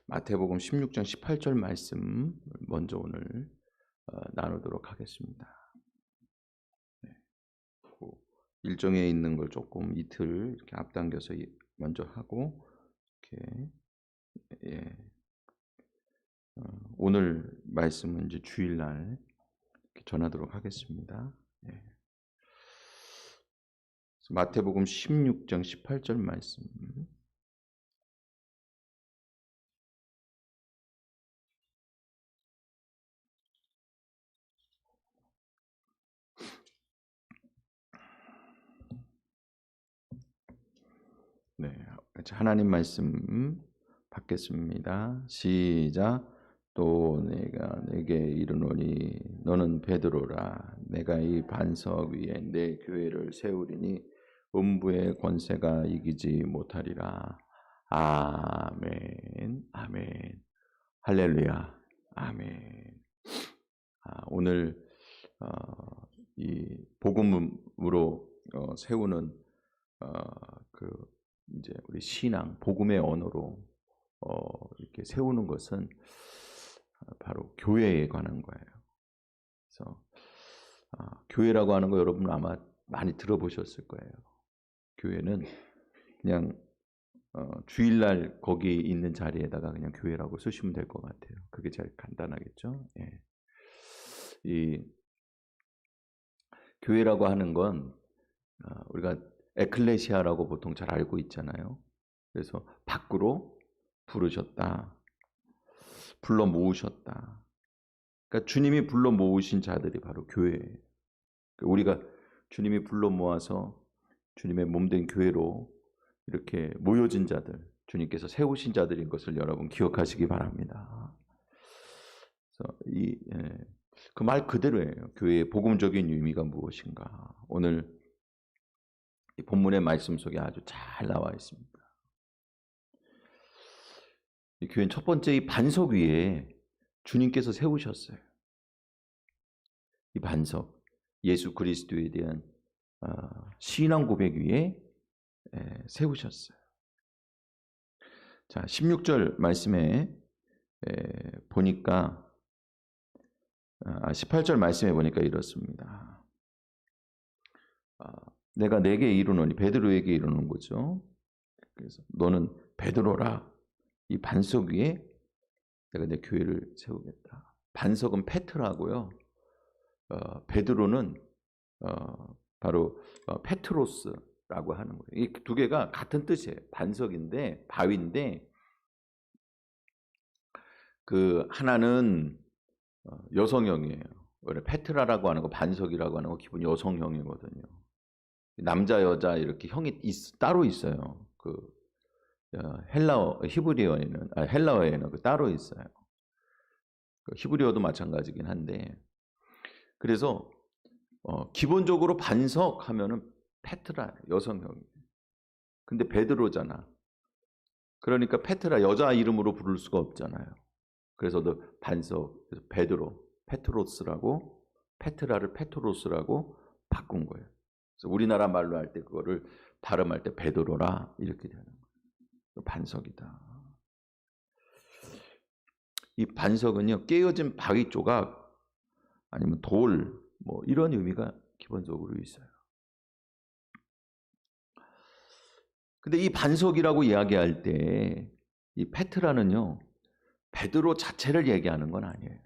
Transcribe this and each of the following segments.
마태복음 16장 18절 말씀 먼저 오늘 나누도록 하겠습니다. 네. 그 일정에 있는 걸 조금 이틀 이렇게 앞당겨서 먼저 하고 이렇게 오늘 말씀은 이제 주일날 이렇게 전하도록 하겠습니다. 마태복음 16장 18절 말씀. 네, 하나님 말씀 받겠습니다. 시작. 또 내가 내게 이르노니 너는 베드로라. 내가 이 반석 위에 내 교회를 세우리니 음부의 권세가 이기지 못하리라. 아멘. 아멘. 할렐루야. 아멘. 오늘 이 복음으로 세우는 이제 우리 신앙, 복음의 언어로 이렇게 세우는 것은 바로 교회에 관한 거예요. 그래서 교회라고 하는 거 여러분 아마 많이 들어보셨을 거예요. 교회는 그냥 주일날 거기 있는 자리에다가 그냥 교회라고 쓰시면 될 것 같아요. 그게 제일 간단하겠죠. 예. 이 교회라고 하는 건 우리가 에클레시아라고 보통 잘 알고 있잖아요. 그래서 밖으로 부르셨다. 불러 모으셨다. 그러니까 주님이 불러 모으신 자들이 바로 교회예요. 우리가 주님이 불러 모아서 주님의 몸된 교회로 이렇게 모여진 자들, 주님께서 세우신 자들인 것을 여러분 기억하시기 바랍니다. 그래서 그 말 그대로예요. 교회의 복음적인 의미가 무엇인가. 오늘 이 본문의 말씀 속에 아주 잘 나와 있습니다. 이 교회는 첫 번째 이 반석 위에 주님께서 세우셨어요. 이 반석, 예수 그리스도에 대한 신앙 고백 위에 세우셨어요. 자, 16절 말씀에 보니까 18절 말씀에 보니까 이렇습니다. 내가 내게 이르노니, 베드로에게 이르는 거죠. 그래서 너는 베드로라. 이 반석 위에 내가 내 교회를 세우겠다. 반석은 페트라고요. 베드로는 바로 페트로스라고 하는 거예요. 이 두 개가 같은 뜻이에요. 반석인데, 바위인데, 그 하나는 여성형이에요. 원래 페트라라고 하는 거, 반석이라고 하는 거 기본 여성형이거든요. 남자 여자 이렇게 형이 따로 있어요. 그 헬라어에는 그 따로 있어요. 그 히브리어도 마찬가지긴 한데, 그래서 기본적으로 반석 하면은 페트라 여성형이에요. 근데 베드로잖아. 그러니까 페트라 여자 이름으로 부를 수가 없잖아요. 그래서 반석, 베드로, 페트로스라고, 페트라를 페트로스라고 바꾼 거예요. 그래서 우리나라 말로 할 때 그거를 발음할 때 베드로라 이렇게 되는 거예요. 반석이다. 이 반석은요, 깨어진 바위 조각 아니면 돌 뭐 이런 의미가 기본적으로 있어요. 근데 이 반석이라고 이야기할 때 이 페트라는요, 베드로 자체를 얘기하는 건 아니에요.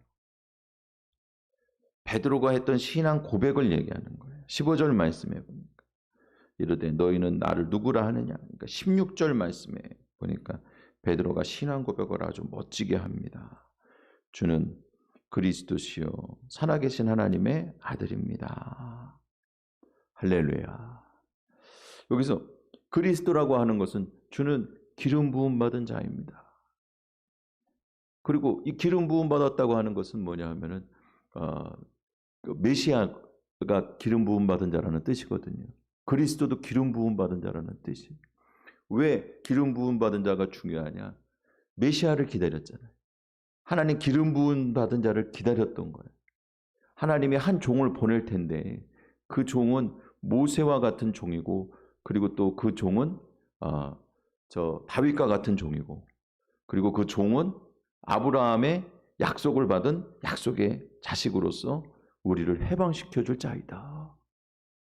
베드로가 했던 신앙 고백을 얘기하는 거예요. 15절 말씀에 보니까 이르되 너희는 나를 누구라 하느냐. 그러니까 16절 말씀에 보니까 베드로가 신앙 고백을 아주 멋지게 합니다. 주는 그리스도시요 살아계신 하나님의 아들입니다. 할렐루야. 여기서 그리스도라고 하는 것은 주는 기름 부음 받은 자입니다. 그리고 이 기름 부음 받았다고 하는 것은 뭐냐 하면은 메시아가 기름 부음 받은 자라는 뜻이거든요. 그리스도도 기름 부음 받은 자라는 뜻이. 왜 기름 부음 받은 자가 중요하냐? 메시아를 기다렸잖아요. 하나님 기름 부음 받은 자를 기다렸던 거예요. 하나님이 한 종을 보낼 텐데 그 종은 모세와 같은 종이고, 그리고 또 그 종은 다윗과 같은 종이고, 그리고 그 종은 아브라함의 약속을 받은 약속의 자식으로서 우리를 해방시켜 줄 자이다.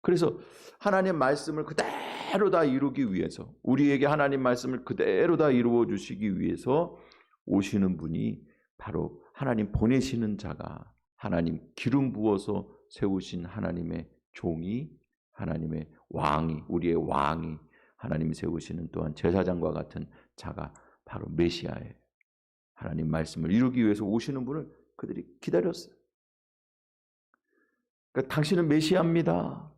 그래서 하나님 말씀을 그대로 다 이루기 위해서, 우리에게 하나님 말씀을 그대로 다 이루어 주시기 위해서 오시는 분이 바로 하나님 보내시는 자가, 하나님 기름 부어서 세우신 하나님의 종이, 하나님의 왕이, 우리의 왕이, 하나님이 세우시는 또한 제사장과 같은 자가 바로 메시아예요. 하나님 말씀을 이루기 위해서 오시는 분을 그들이 기다렸어요. 그러니까 당신은 메시아입니다.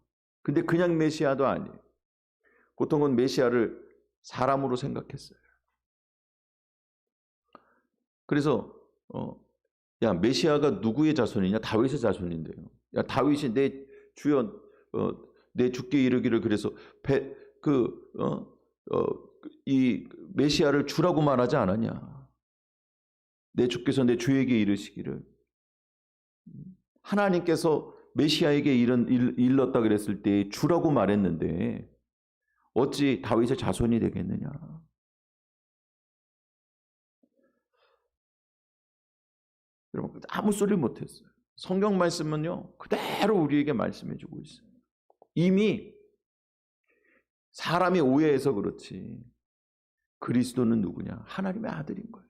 근데 그냥 메시아도 아니에요. 보통은 메시아를 사람으로 생각했어요. 그래서 야, 메시아가 누구의 자손이냐? 다윗의 자손인데요. 야, 다윗이 내 주여 내 주께 이르기를, 그래서 이 메시아를 주라고 말하지 않았냐? 내 주께서 내 주에게 이르시기를, 하나님께서 메시아에게 일렀다 그랬을 때 주라고 말했는데 어찌 다윗의 자손이 되겠느냐? 여러분, 아무 소리 못했어요. 성경 말씀은요 그대로 우리에게 말씀해 주고 있어요. 이미 사람이 오해해서 그렇지 그리스도는 누구냐? 하나님의 아들인 거예요.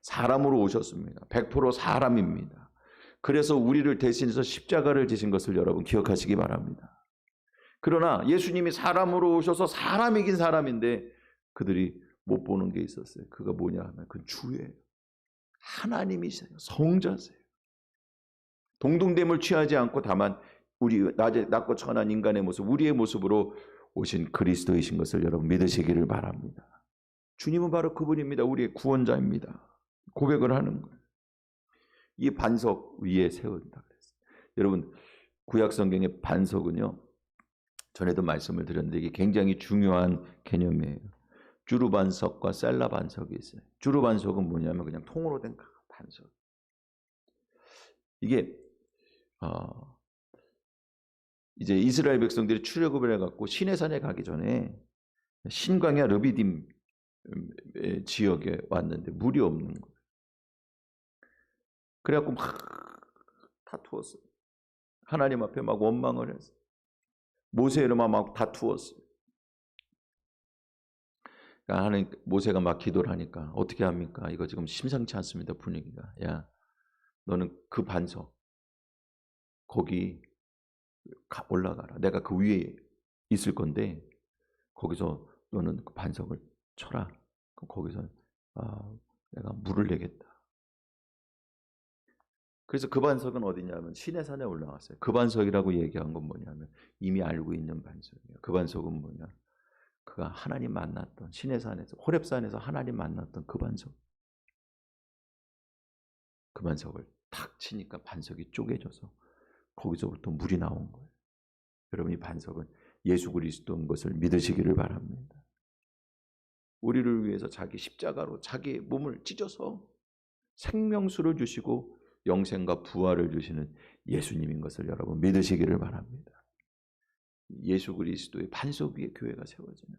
사람으로 오셨습니다. 100% 사람입니다. 그래서 우리를 대신해서 십자가를 지신 것을 여러분 기억하시기 바랍니다. 그러나 예수님이 사람으로 오셔서 사람이긴 사람인데 그들이 못 보는 게 있었어요. 그가 뭐냐 하면 그 주예요. 하나님이세요. 성자세요. 동등됨을 취하지 않고 다만 우리 낮고 천한 인간의 모습, 우리의 모습으로 오신 그리스도이신 것을 여러분 믿으시기를 바랍니다. 주님은 바로 그분입니다. 우리의 구원자입니다. 고백을 하는 거예요. 이 반석 위에 세운다 그랬어요. 여러분, 구약 성경의 반석은요, 전에도 말씀을 드렸는데 이게 굉장히 중요한 개념이에요. 주루 반석과 셀라 반석이 있어요. 주루 반석은 뭐냐면 그냥 통으로 된 반석. 이게 이제 이스라엘 백성들이 출애굽을 해갖고 시내산에 가기 전에 신광야 르비딤 지역에 왔는데 물이 없는 거예요. 그래갖고 막 다투었어요. 하나님 앞에 막 원망을 했어요. 모세를 막 다투었어요. 그러니까 하나님, 모세가 막 기도를 하니까 어떻게 합니까? 이거 지금 심상치 않습니다, 분위기가. 야, 너는 그 반석 거기 올라가라. 내가 그 위에 있을 건데 거기서 너는 그 반석을 쳐라. 그럼 거기서 내가 물을 내겠다. 그래서 그 반석은 어디냐면 시내산에 올라갔어요. 그 반석이라고 얘기한 건 뭐냐면 이미 알고 있는 반석이에요. 그 반석은 뭐냐? 그가 하나님 만났던 시내산에서, 호렙산에서 하나님 만났던 그 반석. 그 반석을 탁 치니까 반석이 쪼개져서 거기서부터 물이 나온 거예요. 여러분, 이 반석은 예수 그리스도인 것을 믿으시기를 바랍니다. 우리를 위해서 자기 십자가로 자기 몸을 찢어서 생명수를 주시고 영생과 부활을 주시는 예수님인 것을 여러분 믿으시기를 바랍니다. 예수 그리스도의 반석 위에 교회가 세워지는,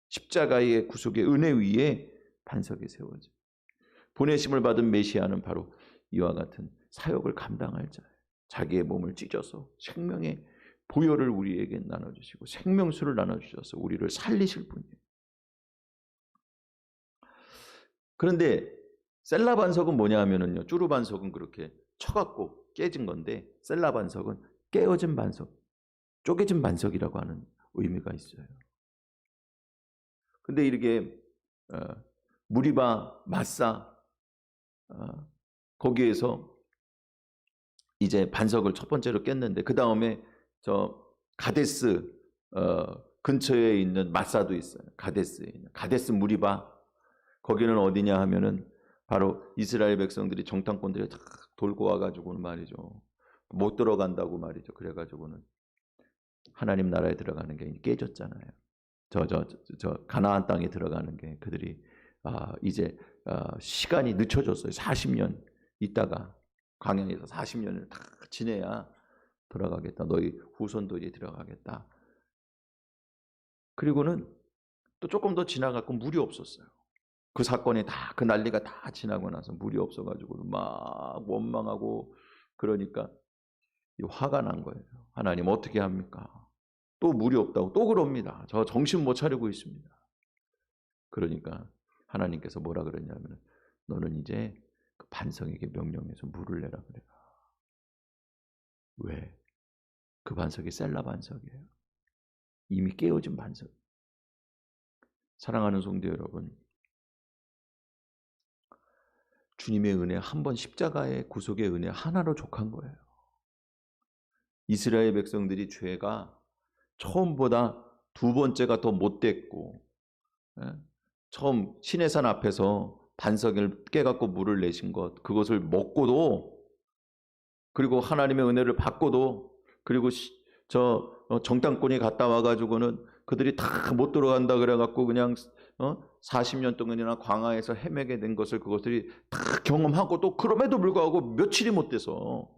십자가의 구속의 은혜 위에 반석이 세워져. 보내심을 받은 메시아는 바로 이와 같은 사역을 감당할 자예요. 자기의 몸을 찢어서 생명의 보혈을 우리에게 나눠주시고 생명수를 나눠주셔서 우리를 살리실 분이에요. 그런데 셀라 반석은 뭐냐 하면은요, 쭈루 반석은 그렇게 쳐갖고 깨진 건데 셀라 반석은 깨어진 반석, 쪼개진 반석이라고 하는 의미가 있어요. 근데 이렇게 무리바, 마사 거기에서 이제 반석을 첫 번째로 깼는데 그 다음에 저 가데스 근처에 있는 마사도 있어요. 가데스에 있는 가데스 무리바, 거기는 어디냐 하면은 바로 이스라엘 백성들이 정탐꾼들이 다 돌고 와가지고는 말이죠, 못 들어간다고 말이죠. 그래가지고는 하나님 나라에 들어가는 게 깨졌잖아요. 저 가나안 땅에 들어가는 게 그들이 이제 시간이 늦춰졌어요. 40년 있다가 광야에서 40년을 다 지내야 들어가겠다. 너희 후손들이 들어가겠다. 그리고는 또 조금 더 지나갔고 물이 없었어요. 그 사건이 다 그 난리가 다 지나고 나서 물이 없어가지고 막 원망하고 그러니까 화가 난 거예요. 하나님 어떻게 합니까? 또 물이 없다고 또 그럽니다. 저 정신 못 차리고 있습니다. 그러니까 하나님께서 뭐라 그랬냐면 너는 이제 그 반석에게 명령해서 물을 내라 그래라. 왜? 그 반석이 셀라 반석이에요. 이미 깨어진 반석. 사랑하는 성도 여러분, 주님의 은혜 한 번 십자가의 구속의 은혜 하나로 족한 거예요. 이스라엘 백성들이 죄가 처음보다 두 번째가 더 못됐고, 처음 시내산 앞에서 반석을 깨갖고 물을 내신 것, 그것을 먹고도, 그리고 하나님의 은혜를 받고도, 그리고 정탐꾼이 갔다 와가지고는 그들이 다 못 들어간다 그래갖고 그냥 40년 동안이나 광야에서 헤매게 된 것을 그것들이 다 경험하고 또 그럼에도 불구하고 며칠이 못 돼서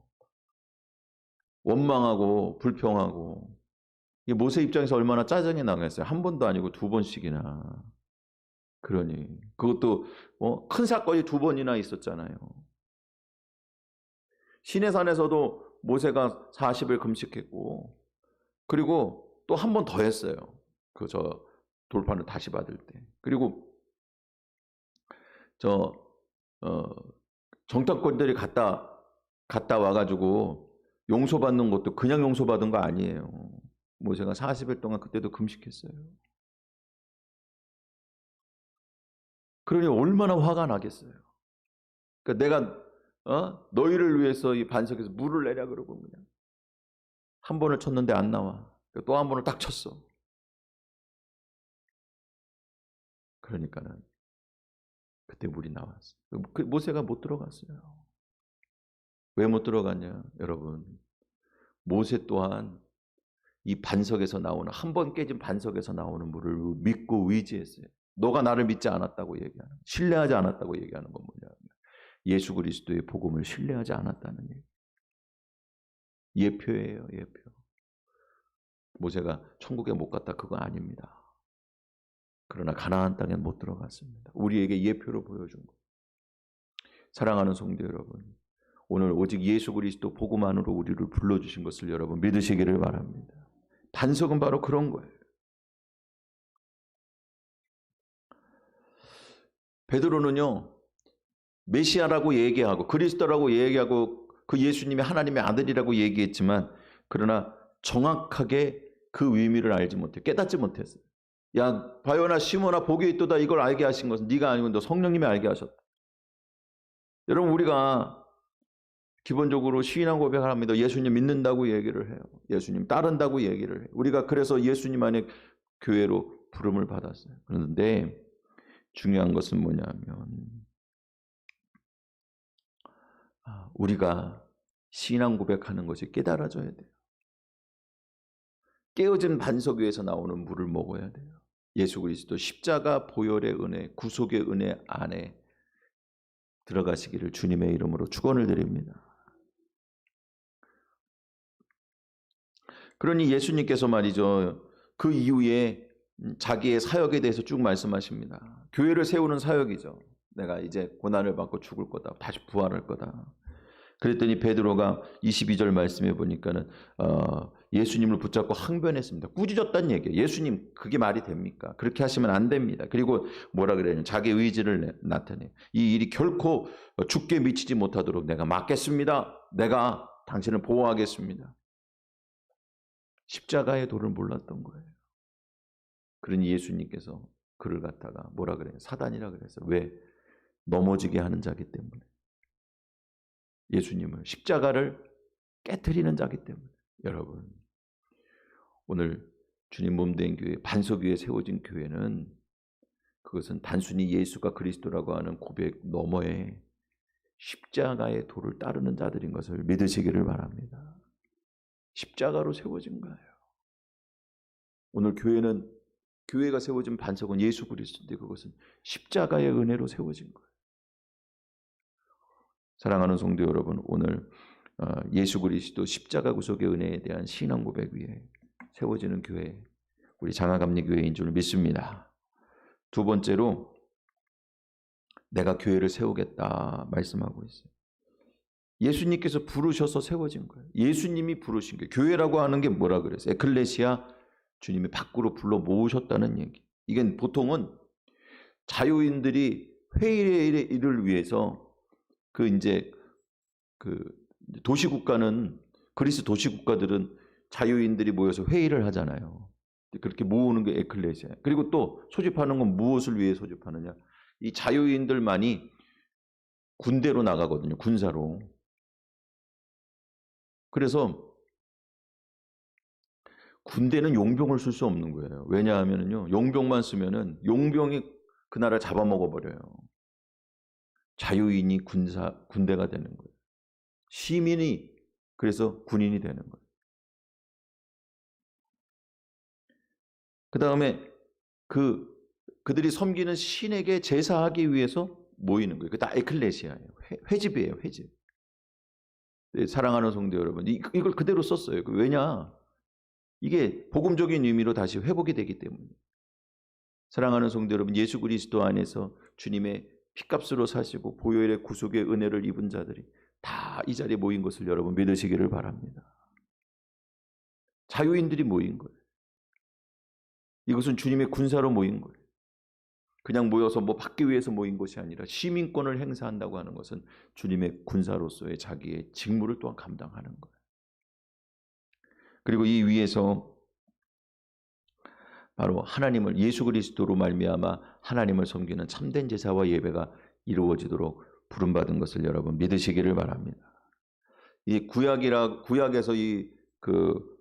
원망하고 불평하고, 모세 입장에서 얼마나 짜증이 나겠어요. 한 번도 아니고 두 번씩이나. 그러니 그것도 큰 사건이 두 번이나 있었잖아요. 시내산에서도 모세가 40일 금식했고, 그리고 또 한 번 더 했어요. 그 돌판을 다시 받을 때. 그리고 정탐꾼들이 갔다 와가지고 용서받는 것도 그냥 용서받은 거 아니에요. 모세가 40일 동안 그때도 금식했어요. 그러니 얼마나 화가 나겠어요. 그러니까 내가 너희를 위해서 이 반석에서 물을 내라 그러고 그냥 한 번을 쳤는데 안 나와. 또 한 번을 딱 쳤어. 그러니까는 그때 물이 나왔어. 그 모세가 못 들어갔어요. 왜 못 들어갔냐, 여러분? 모세 또한 이 반석에서 나오는, 한 번 깨진 반석에서 나오는 물을 믿고 의지했어요. 너가 나를 믿지 않았다고 얘기하는, 신뢰하지 않았다고 얘기하는 건 뭐냐면 예수 그리스도의 복음을 신뢰하지 않았다는 얘기. 예표예요, 예표. 모세가 천국에 못 갔다 그거 아닙니다. 그러나 가나안 땅에 못 들어갔습니다. 우리에게 예표로 보여준 거예요. 사랑하는 성도 여러분, 오늘 오직 예수 그리스도 복음 안으로 우리를 불러주신 것을 여러분 믿으시기를 바랍니다. 반석은 바로 그런 거예요. 베드로는요, 메시아라고 얘기하고 그리스도라고 얘기하고 그 예수님이 하나님의 아들이라고 얘기했지만, 그러나 정확하게 그 의미를 알지 못해, 깨닫지 못했어요. 야, 바요나 시몬아 복이 있도다, 이걸 알게 하신 것은 네가 아니고 너 성령님이 알게 하셨다. 여러분, 우리가 기본적으로 신앙 고백을 합니다. 예수님 믿는다고 얘기를 해요. 예수님 따른다고 얘기를 해요. 우리가 그래서 예수님 안에 교회로 부름을 받았어요. 그런데 중요한 것은 뭐냐면 우리가 신앙 고백하는 것이 깨달아져야 돼요. 깨어진 반석 위에서 나오는 물을 먹어야 돼요. 예수 그리스도 십자가 보혈의 은혜, 구속의 은혜 안에 들어가시기를 주님의 이름으로 축원을 드립니다. 그러니 예수님께서 말이죠, 그 이후에 자기의 사역에 대해서 쭉 말씀하십니다. 교회를 세우는 사역이죠. 내가 이제 고난을 받고 죽을 거다, 다시 부활할 거다. 그랬더니 베드로가 22절 말씀해 보니까는 예수님을 붙잡고 항변했습니다. 꾸짖었다는 얘기예요. 예수님, 그게 말이 됩니까? 그렇게 하시면 안 됩니다. 그리고 뭐라 그래요? 자기 의지를 나타내요. 이 일이 결코 죽게 미치지 못하도록 내가 막겠습니다. 내가 당신을 보호하겠습니다. 십자가의 도를 몰랐던 거예요. 그러니 예수님께서 그를 갖다가 뭐라 그래요? 사단이라 그래서. 왜? 넘어지게 하는 자기 때문에. 예수님을, 십자가를 깨트리는 자기 때문에. 여러분, 오늘 주님 몸된 교회, 반석 위에 세워진 교회는 그것은 단순히 예수가 그리스도라고 하는 고백 너머에 십자가의 도를 따르는 자들인 것을 믿으시기를 바랍니다. 십자가로 세워진 거예요. 오늘 교회는, 교회가 세워진 반석은 예수 그리스도인데 그것은 십자가의 은혜로 세워진 거예요. 사랑하는 성도 여러분, 오늘 예수 그리스도 십자가 구속의 은혜에 대한 신앙 고백 위에 세워지는 교회, 우리 장하감리 교회인 줄 믿습니다. 두 번째로 내가 교회를 세우겠다 말씀하고 있어요. 예수님께서 부르셔서 세워진 거예요. 예수님이 부르신 거예요. 교회라고 하는 게 뭐라 그랬어요? 에클레시아, 주님이 밖으로 불러 모으셨다는 얘기. 이게 보통은 자유인들이 회의를 위해서 이제 도시국가는, 그리스 도시국가들은 자유인들이 모여서 회의를 하잖아요. 그렇게 모으는 게 에클레시아. 그리고 또 소집하는 건 무엇을 위해 소집하느냐? 이 자유인들만이 군대로 나가거든요. 군사로. 그래서 군대는 용병을 쓸 수 없는 거예요. 왜냐하면요, 용병만 쓰면은 용병이 그 나라를 잡아먹어 버려요. 자유인이 군대가 되는 거예요. 시민이 그래서 군인이 되는 거예요. 그 다음에 그들이 섬기는 신에게 제사하기 위해서 모이는 거예요. 다 에클레시아예요. 회집이에요, 회집. 네, 사랑하는 성도 여러분, 이걸 그대로 썼어요. 왜냐? 이게 복음적인 의미로 다시 회복이 되기 때문에. 사랑하는 성도 여러분, 예수 그리스도 안에서 주님의 피값으로 사시고 보혈의 구속의 은혜를 입은 자들이 다 이 자리에 모인 것을 여러분 믿으시기를 바랍니다. 자유인들이 모인 거예요. 이것은 주님의 군사로 모인 거예요. 그냥 모여서 받기 위해서 모인 것이 아니라 시민권을 행사한다고 하는 것은 주님의 군사로서의 자기의 직무를 또한 감당하는 거예요. 그리고 이 위에서 바로 하나님을, 예수 그리스도로 말미암아 하나님을 섬기는 참된 제사와 예배가 이루어지도록 부름받은 것을 여러분 믿으시기를 바랍니다. 이 구약에서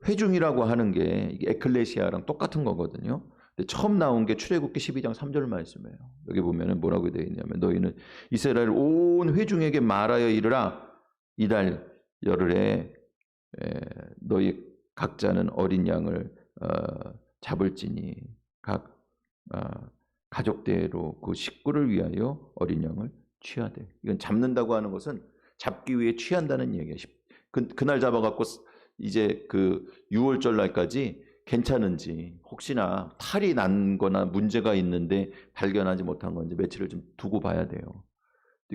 회중이라고 하는 게 이게 에클레시아랑 똑같은 거거든요. 근데 처음 나온 게 출애굽기 12장 3절 말씀이에요. 여기 보면은 뭐라고 되어 있냐면, 너희는 이스라엘 온 회중에게 말하여 이르라. 이달 열흘에 너희 각자는 어린 양을 잡을지니 각 가족대로 그 식구를 위하여 어린 양을 취하되. 이건 잡는다고 하는 것은 잡기 위해 취한다는 얘기예요. 그날 잡아갖고 이제 6월절 날까지 괜찮은지, 혹시나 탈이 난 거나 문제가 있는데 발견하지 못한 건지 며칠을 좀 두고 봐야 돼요.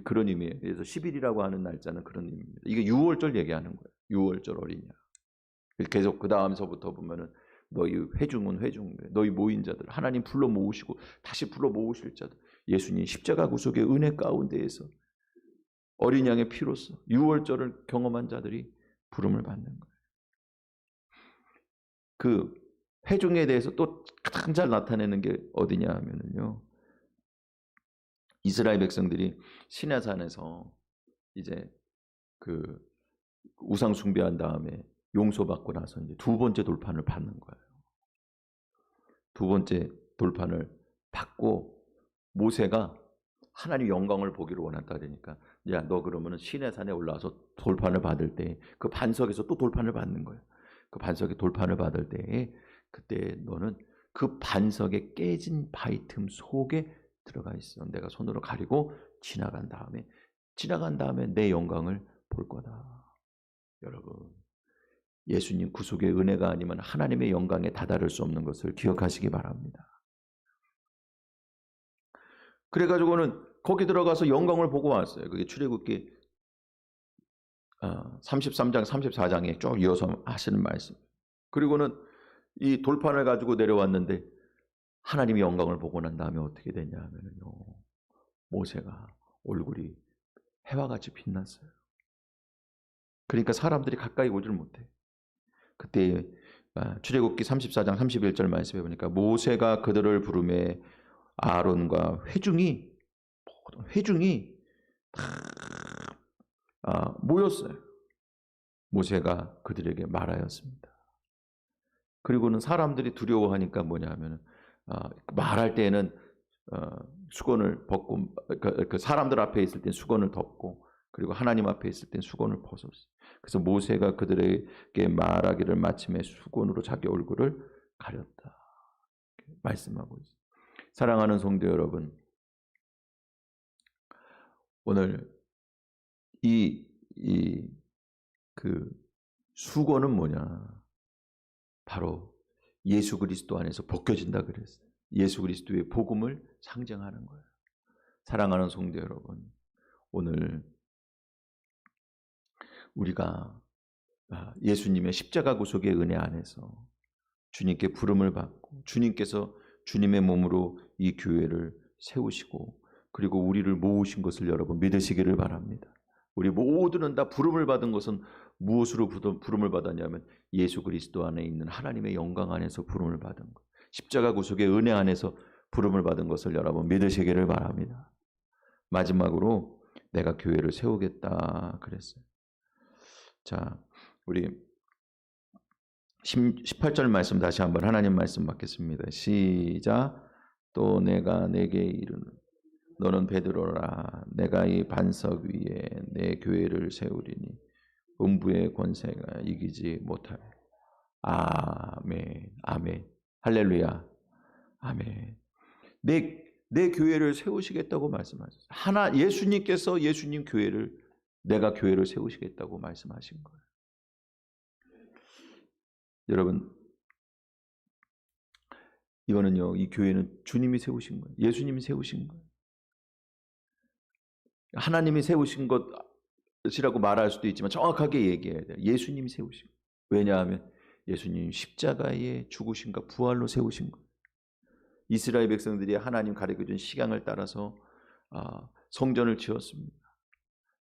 그런 의미예요. 그래서 10일이라고 하는 날짜는 그런 의미입니다. 이게 6월절 얘기하는 거예요. 6월절 어린 양. 계속 그 다음서부터 보면은 너희 회중은 회중, 너희 모인 자들, 하나님 불러 모으시고 다시 불러 모으실 자들, 예수님 십자가 구속의 은혜 가운데에서 어린 양의 피로써 6월절을 경험한 자들이 부름을 받는 거예요. 그 회중에 대해서 또 가장 잘 나타내는 게 어디냐 하면은요, 이스라엘 백성들이 시내산에서 이제 우상 숭배한 다음에 용서받고 나서 이제 두 번째 돌판을 받는 거예요. 두 번째 돌판을 받고 모세가 하나님 영광을 보기를 원한다 그러니까, 야, 너 그러면은 시내산에 올라와서 돌판을 받을 때 그 반석에서 또 돌판을 받는 거예요. 그 반석에 돌판을 받을 때에 그때 너는 그 반석에 깨진 바위 틈 속에 들어가 있어. 내가 손으로 가리고 지나간 다음에 내 영광을 볼 거다. 여러분, 예수님 구속의 은혜가 아니면 하나님의 영광에 다다를 수 없는 것을 기억하시기 바랍니다. 그래가지고는 거기 들어가서 영광을 보고 왔어요. 그게 출애굽기 33장, 34장에 쭉 이어서 하시는 말씀. 그리고는 이 돌판을 가지고 내려왔는데 하나님의 영광을 보고 난 다음에 어떻게 되냐 하면요, 모세가 얼굴이 해와 같이 빛났어요. 그러니까 사람들이 가까이 오질 못해. 그때 출애굽기 34장 31절 말씀해 보니까 모세가 그들을 부르매 아론과 회중이 다 모였어요. 모세가 그들에게 말하였습니다. 그리고는 사람들이 두려워하니까 뭐냐 하면 말할 때에는 수건을 벗고, 그 사람들 앞에 있을 땐 수건을 덮고, 그리고 하나님 앞에 있을 땐 수건을 벗었어요. 그래서 모세가 그들에게 말하기를 마침에 수건으로 자기 얼굴을 가렸다 말씀하고 있어요. 사랑하는 성도 여러분, 오늘 그 수건은 뭐냐? 바로 예수 그리스도 안에서 벗겨진다 그랬어요. 예수 그리스도의 복음을 상징하는 거예요. 사랑하는 성도 여러분, 오늘 우리가 예수님의 십자가 구속의 은혜 안에서 주님께 부름을 받고 주님께서 주님의 몸으로 이 교회를 세우시고 그리고 우리를 모으신 것을 여러분 믿으시기를 바랍니다. 우리 모두는 다 부름을 받은 것은 무엇으로 부름을 받았냐면 예수 그리스도 안에 있는 하나님의 영광 안에서 부름을 받은 것, 십자가 구속의 은혜 안에서 부름을 받은 것을 여러분 믿으시기를 바랍니다. 마지막으로 내가 교회를 세우겠다 그랬어요. 자, 우리 18절 말씀 다시 한번 하나님 말씀 받겠습니다. 시작. 또 내가 내게 이르는 너는 베드로라. 내가 이 반석 위에 내 교회를 세우리니 음부의 권세가 이기지 못하리. 아멘. 아멘. 할렐루야. 아멘. 내 교회를 세우시겠다고 말씀하셨어요. 예수님께서 예수님 교회를 내가 교회를 세우시겠다고 말씀하신 거예요. 여러분, 이거는요, 이 교회는 주님이 세우신 거예요. 예수님이 세우신 거예요. 하나님이 세우신 것이라고 말할 수도 있지만 정확하게 얘기해야 돼요. 예수님이 세우신 거예요. 왜냐하면 예수님 십자가에 죽으신가 부활로 세우신 거예요. 이스라엘 백성들이 하나님 가르쳐준 시간을 따라서 성전을 지었습니다.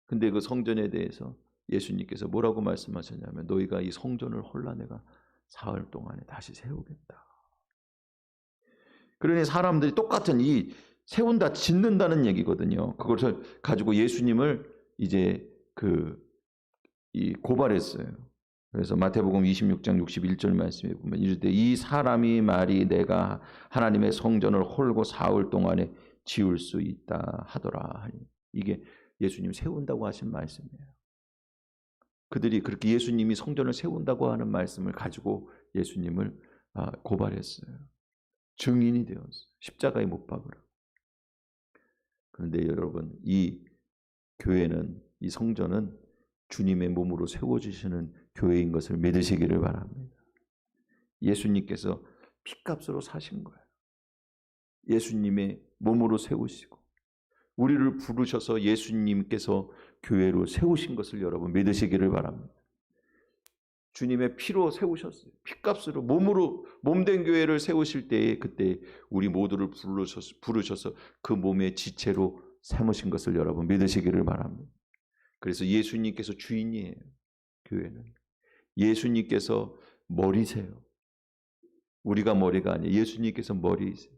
근데 그 성전에 대해서 예수님께서 뭐라고 말씀하셨냐면 너희가 이 성전을 홀라 내가 사흘 동안에 다시 세우겠다. 그러니 사람들이 똑같은 이 세운다, 짓는다는 얘기거든요. 그것을 가지고 예수님을 이제 고발했어요. 그래서 마태복음 26장 61절 말씀에 보면 이르되 이 사람이 말이 내가 하나님의 성전을 홀고 사흘 동안에 지을 수 있다 하더라. 이게 예수님 세운다고 하신 말씀이에요. 그들이 그렇게 예수님이 성전을 세운다고 하는 말씀을 가지고 예수님을 고발했어요. 증인이 되었어요. 십자가에 못 박으라. 그런데 여러분, 이 교회는, 이 성전은 주님의 몸으로 세워주시는 교회인 것을 믿으시기를 바랍니다. 예수님께서 핏값으로 사신 거예요. 예수님의 몸으로 세우시고 우리를 부르셔서 예수님께서 교회로 세우신 것을 여러분 믿으시기를 바랍니다. 주님의 피로 세우셨어요. 핏값으로 몸된 교회를 세우실 때에 그때 우리 모두를 부르셔서 그 몸의 지체로 삼으신 것을 여러분 믿으시기를 바랍니다. 그래서 예수님께서 주인이에요. 교회는 예수님께서 머리세요. 우리가 머리가 아니에요. 예수님께서 머리이세요.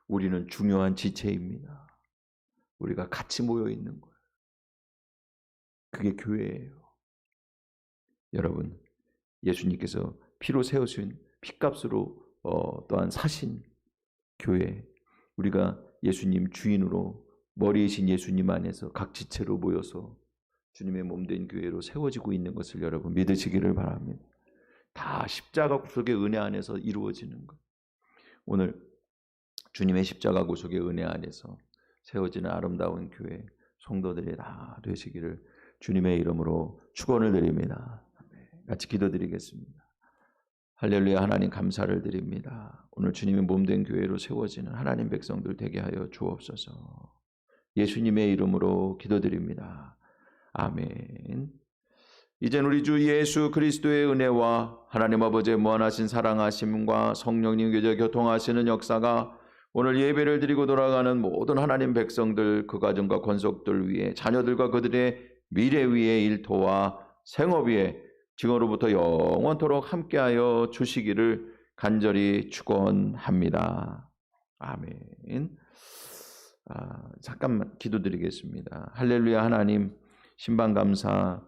우리는 중요한 지체입니다. 우리가 같이 모여 있는 거예요. 그게 교회예요. 여러분, 예수님께서 피로 세우신 핏값으로 또한 사신 교회, 우리가 예수님 주인으로 머리이신 예수님 안에서 각 지체로 모여서 주님의 몸된 교회로 세워지고 있는 것을 여러분 믿으시기를 바랍니다. 다 십자가 구속의 은혜 안에서 이루어지는 것. 오늘 주님의 십자가 구속의 은혜 안에서 세워지는 아름다운 교회 성도들이 다 되시기를 주님의 이름으로 축원을 드립니다. 같이 기도드리겠습니다. 할렐루야. 하나님 감사를 드립니다. 오늘 주님의 몸된 교회로 세워지는 하나님 백성들 되게 하여 주옵소서. 예수님의 이름으로 기도드립니다. 아멘. 이젠 우리 주 예수 그리스도의 은혜와 하나님 아버지의 무한하신 사랑하심과 성령님 교제 교통하시는 역사가 오늘 예배를 드리고 돌아가는 모든 하나님 백성들, 그 가정과 권속들 위에, 자녀들과 그들의 미래 위에, 일터와 생업 위에 지금으로부터 영원토록 함께하여 주시기를 간절히 축원합니다. 아멘. 잠깐만 기도드리겠습니다. 할렐루야. 하나님, 신방감사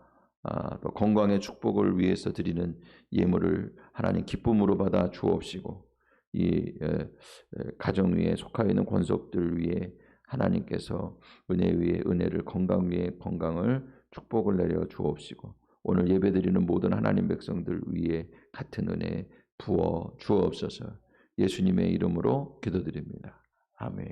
또 건강의 축복을 위해서 드리는 예물을 하나님 기쁨으로 받아 주옵시고, 이 가정 위에 속하여 있는 권속들 위에 하나님께서 은혜 위에 은혜를, 건강 위에 건강을, 축복을 내려 주옵시고, 오늘 예배드리는 모든 하나님 백성들 위에 같은 은혜 부어 주옵소서. 예수님의 이름으로 기도드립니다. 아멘.